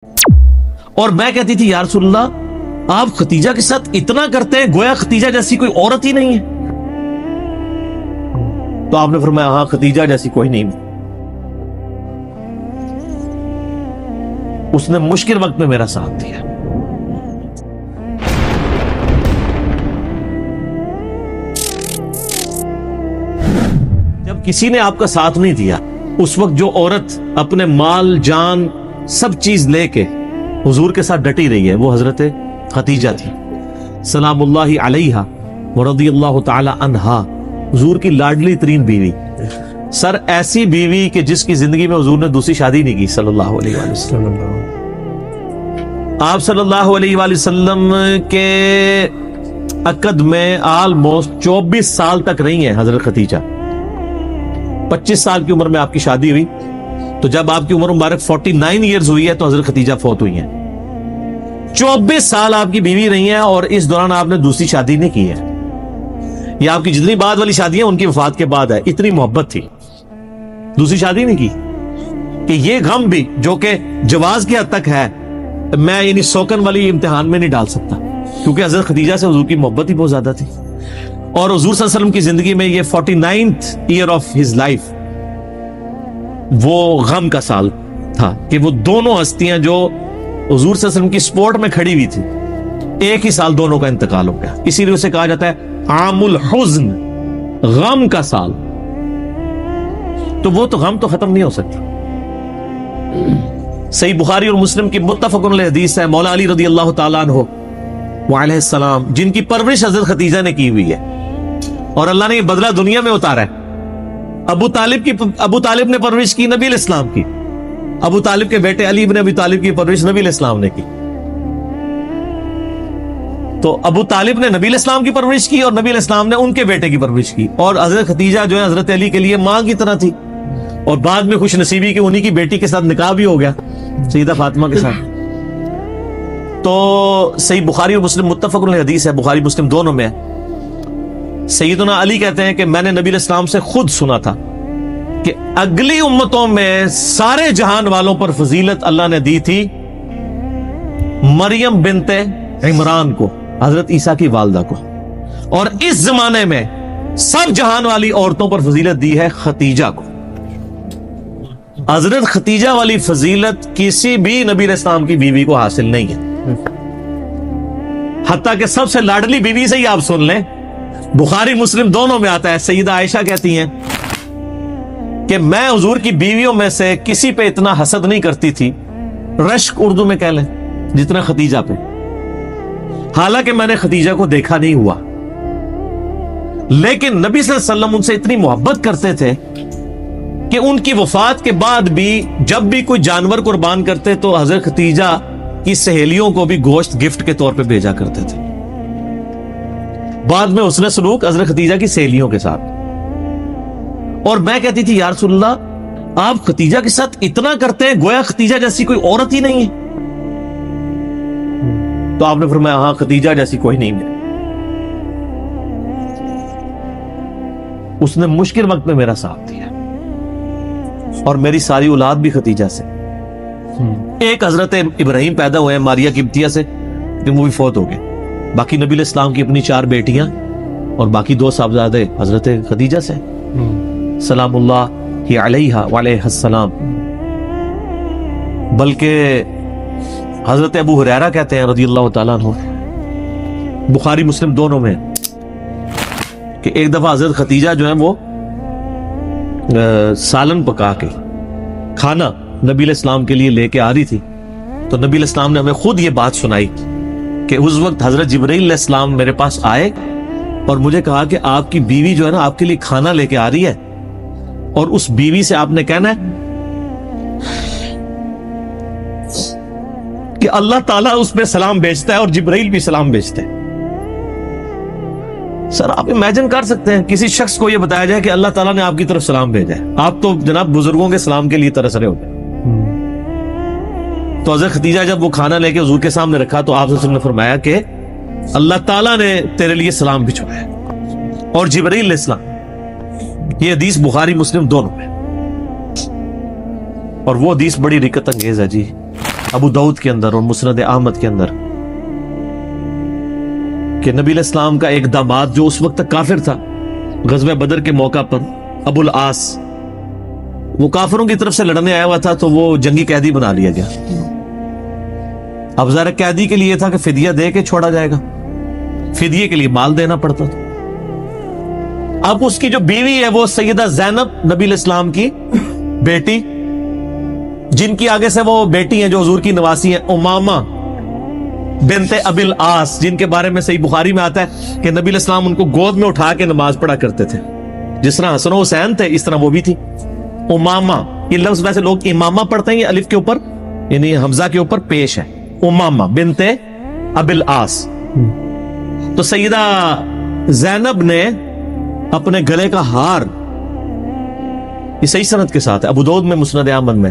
اور میں کہتی تھی یا رسول اللہ آپ ختیجہ کے ساتھ اتنا کرتے ہیں گویا ختیجہ جیسی کوئی عورت ہی نہیں ہے. تو آپ نے فرمایا ہاں ختیجہ جیسی کوئی نہیں. اس نے مشکل وقت میں میرا ساتھ دیا. جب کسی نے آپ کا ساتھ نہیں دیا اس وقت جو عورت اپنے مال جان سب چیز لے کے حضور کے ساتھ ڈٹی رہی ہے وہ حضرت ختیجہ تھی سلام اللہ علیہا ورضی اللہ تعالی عنہا، حضور کی لاڈلی ترین بیوی. سر ایسی بیوی کہ جس کی زندگی میں حضور نے دوسری شادی نہیں کی صلی اللہ علیہ وآلہ وسلم. آپ صلی اللہ علیہ وآلہ وسلم کے عقد میں آلموسٹ 24 سال تک رہی ہیں حضرت ختیجہ. 25 سال کی عمر میں آپ کی شادی ہوئی تو جب آپ کی عمر مبارک 49 ایئرز ہوئی ہے تو حضرت ختیجہ فوت ہوئی ہیں. 24 سال آپ کی بیوی رہی ہیں اور اس دوران آپ نے دوسری شادی نہیں کی ہے. یہ آپ کی جتنی بعد والی شادی ہیں ان کی وفات کے بعد ہے. اتنی محبت تھی دوسری شادی نہیں کی کہ یہ غم بھی جو کہ جواز کی حد تک ہے میں یعنی سوکن والی امتحان میں نہیں ڈال سکتا کیونکہ حضرت ختیجہ سے حضور کی محبت ہی بہت زیادہ تھی. اور حضور صلی اللہ علیہ وسلم کی زندگی میں یہ 49th year of his life وہ غم کا سال تھا کہ وہ دونوں ہستیاں جو حضور صلی اللہ علیہ وسلم کی سپورٹ میں کھڑی ہوئی تھی ایک ہی سال دونوں کا انتقال ہو گیا. اسی لیے اسے کہا جاتا ہے عام الحزن، غم کا سال. تو وہ تو غم تو ختم نہیں ہو سکتا. صحیح بخاری اور مسلم کی متفق علیہ حدیث ہے مولا علی رضی اللہ تعالیٰ عنہ وعلیہ السلام جن کی پرورش حضرت ختیجہ نے کی ہوئی ہے اور اللہ نے یہ بدلہ دنیا میں اتارا ہے. ابو طالب نے پرورش کی نبی علیہ السلام کی. ابو طالب کے بیٹے علی بن ابی طالب کی پرورش نبی علیہ السلام نے کی. تو ابو طالب نے نبی علیہ السلام کی پرورش کی اور نبی علیہ السلام نے ان کے بیٹے کی پرورش کی. اور حضرت ختیجہ جو ہے حضرت علی کے لیے ماں کی طرح تھی اور بعد میں خوش نصیبی کہ انہی کی بیٹی کے ساتھ نکاح بھی ہو گیا سیدہ فاطمہ کے ساتھ. تو صحیح بخاری اور مسلم متفق علیہ حدیث ہے، بخاری مسلم دونوں میں ہے. سیدنا علی کہتے ہیں کہ میں نے نبی علیہ السلام سے خود سنا تھا کہ اگلی امتوں میں سارے جہان والوں پر فضیلت اللہ نے دی تھی مریم بنت عمران کو، حضرت عیسیٰ کی والدہ کو، اور اس زمانے میں سب جہان والی عورتوں پر فضیلت دی ہے ختیجہ کو. حضرت ختیجہ والی فضیلت کسی بھی نبی علیہ السلام کی بیوی کو حاصل نہیں ہے. حتیٰ کہ سب سے لاڈلی بیوی سے ہی آپ سن لیں، بخاری مسلم دونوں میں آتا ہے، سیدہ عائشہ کہتی ہیں کہ میں حضور کی بیویوں میں سے کسی پہ اتنا حسد نہیں کرتی تھی، رشک اردو میں کہہ لیں، جتنا ختیجہ پہ. حالانکہ میں نے ختیجہ کو دیکھا نہیں ہوا لیکن نبی صلی اللہ علیہ وسلم ان سے اتنی محبت کرتے تھے کہ ان کی وفات کے بعد بھی جب بھی کوئی جانور قربان کرتے تو حضرت ختیجہ کی سہیلیوں کو بھی گوشت گفٹ کے طور پہ بھیجا کرتے تھے. بعد میں حسن سلوک حضرت ختیجہ کی سہیلیوں کے ساتھ. اور میں کہتی تھی یا رسول اللہ آپ ختیجہ کے ساتھ اتنا کرتے ہیں گویا ختیجہ جیسی کوئی عورت ہی نہیں ہے. تو آپ نے فرمایا ہاں ختیجہ جیسی کوئی نہیں ہے. اس نے مشکل وقت میں میرا ساتھ دیا اور میری ساری اولاد بھی ختیجہ سے. ایک حضرت ابراہیم پیدا ہوئے ہیں ماریہ قبطیہ سے کہ وہ بھی فوت ہو گئے. باقی نبی علیہ السلام کی اپنی 4 بیٹیاں اور باقی 2 صاحبزادے حضرت خدیجہ سے سلام اللہ علیہا وعلیہ السلام. بلکہ حضرت ابو ہریرہ کہتے ہیں رضی اللہ تعالیٰ عنہ، بخاری مسلم دونوں میں، کہ ایک دفعہ حضرت ختیجہ جو ہے وہ سالن پکا کے کھانا نبی علیہ السلام کے لیے لے کے آ رہی تھی تو نبی علیہ السلام نے ہمیں خود یہ بات سنائی کہ اس وقت حضرت جبرائیل علیہ السلام میرے پاس آئے اور مجھے کہا کہ آپ کی بیوی جو ہے نا آپ کے لیے کھانا لے کے آ رہی ہے اور اس بیوی سے آپ نے کہنا ہے کہ اللہ تعالیٰ اس پہ سلام بھیجتا ہے اور جبرائیل بھی سلام بھیجتے ہیں. سر آپ امیجن کر سکتے ہیں کسی شخص کو یہ بتایا جائے کہ اللہ تعالیٰ نے آپ کی طرف سلام بھیجا ہے، آپ تو جناب بزرگوں کے سلام کے لیے ترس رہے ہوتے ہیں. تو حضرت ختیجہ جب وہ کھانا لے کے حضور کے سامنے رکھا تو آپ صلی اللہ علیہ وسلم نے فرمایا کہ اللہ تعالیٰ نے تیرے لیے سلام بھجوایا اور جبرائیل علیہ السلام. یہ حدیث بخاری مسلم دونوں میں اور وہ حدیث بڑی رکت انگیز ہے جی. ابو داؤد کے اندر اور مسند احمد کے اندر کہ نبی علیہ السلام کا ایک داماد جو اس وقت تک کافر تھا، غزوہ بدر کے موقع پر ابو العاص، وہ کافروں کی طرف سے لڑنے آیا ہوا تھا تو وہ جنگی قیدی بنا لیا گیا. اب ظاہر قیدی کے لیے تھا کہ فدیہ دے کے چھوڑا جائے گا، فدیے کے لیے مال دینا پڑتا تھا. اب اس کی جو بیوی ہے وہ سیدہ زینب نبی علیہ السلام کی بیٹی، جن کی آگے سے وہ بیٹی ہیں جو حضور کی نواسی ہیں، امامہ بنت ابی العاص، جن کے بارے میں صحیح بخاری میں آتا ہے کہ نبی علیہ السلام ان کو گود میں اٹھا کے نماز پڑھا کرتے تھے. جس طرح حسن و حسین تھے اس طرح وہ بھی تھی. امامہ، یہ لفظ ویسے لوگ امامہ پڑھتے ہیں، یہ الف کے اوپر یعنی حمزہ کے اوپر پیش ہے، امامہ بنت ابی العاص. تو سیدہ زینب نے اپنے گلے کا ہار، یہ صحیح سند کے ساتھ ہے، ابو داؤد میں مسند احمد میں،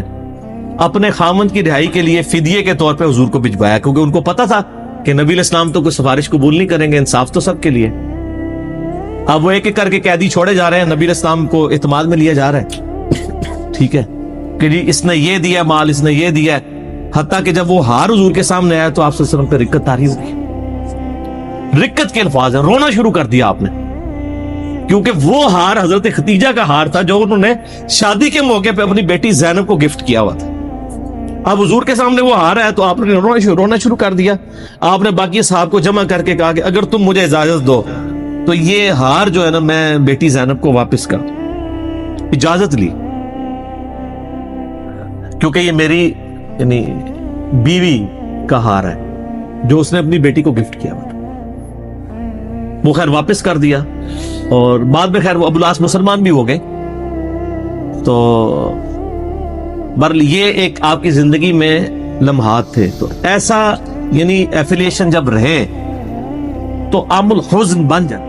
اپنے خامند کی رہائی کے لیے فدیے کے طور پہ حضور کو بھجوایا، کیونکہ ان کو پتا تھا کہ نبی علیہ السلام تو کوئی سفارش قبول نہیں کریں گے، انصاف تو سب کے لیے. اب وہ ایک ایک کر کے قیدی چھوڑے جا رہے ہیں، نبی علیہ السلام کو اعتماد میں لیا جا رہا ہے، ٹھیک ہے کہ جی اس نے یہ دیا مال، اس نے یہ دیا ہے. حتیٰ کہ جب وہ ہار حضور کے سامنے آیا تو آپ صلی اللہ علیہ وسلم پہ رکت طاری ہوئی. رکت کے الفاظ ہیں، رونا شروع کر دیا آپ نے، کیونکہ وہ ہار حضرت ختیجہ کا ہار تھا جو انہوں نے شادی کے موقع پہ اپنی بیٹی زینب کو گفٹ کیا ہوا تھا. اب حضور کے سامنے وہ ہار ہے تو آپ نے رونا شروع کر دیا. آپ نے باقی صحابہ کو جمع کر کے کہا کہ اگر تم مجھے اجازت دو تو یہ ہار جو ہے نا میں بیٹی زینب کو واپس کر دوں. اجازت لی، کیونکہ یہ میری یعنی بیوی کا ہار ہے جو اس نے اپنی بیٹی کو گفٹ کیا ہوا تھا. وہ خیر واپس کر دیا، اور بعد میں خیر وہ ابو العاص مسلمان بھی ہو گئے. تو برل یہ ایک آپ کی زندگی میں لمحات تھے. تو ایسا یعنی ایفیلیشن جب رہے تو عام الحزن بن جائے.